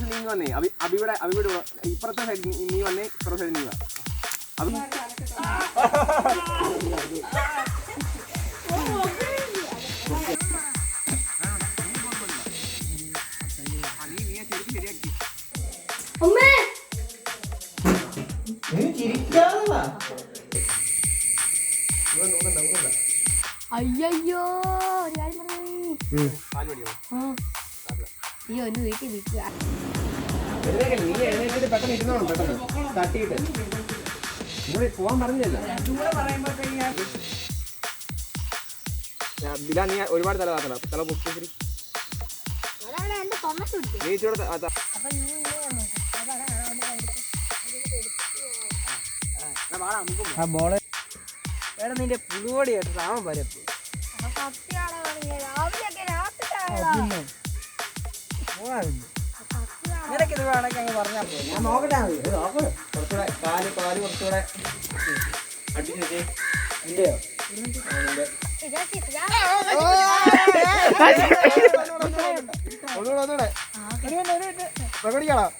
നീ വന്നേ അബിയുടെ ഇപ്പുറത്തെ സൈഡ് നീ വന്നേ ഇപ്പുറത്തെ സൈഡ് നീ വാ അത് അയ്യോ നീ ഒന്ന് വീട്ടിൽ നിൽക്കുക നീ എഴുന്നേറ്റിട്ട് പെട്ടെന്ന് ഇരുന്നോണം പെട്ടെന്ന് തട്ടിയിട്ട് ഇവിടെ പോവാൻ പറഞ്ഞല്ലോ ബില നീ ഒരുപാട് തല താത്തല തല പൊക്കി നിന്റെ പുതുവടിയായിട്ട് രാമൻ വരപ്പ് നിനക്കിത് വേണമെങ്കിൽ അങ്ങ് പറഞ്ഞാൽ പോയി ഞാൻ നോക്കട്ടെ കുറച്ചുകൂടെ കാല് കുറച്ചുകൂടെ അടിച്ചു എന്റെയോ ഒന്നുകൂടെ പ്രകടിക്കണം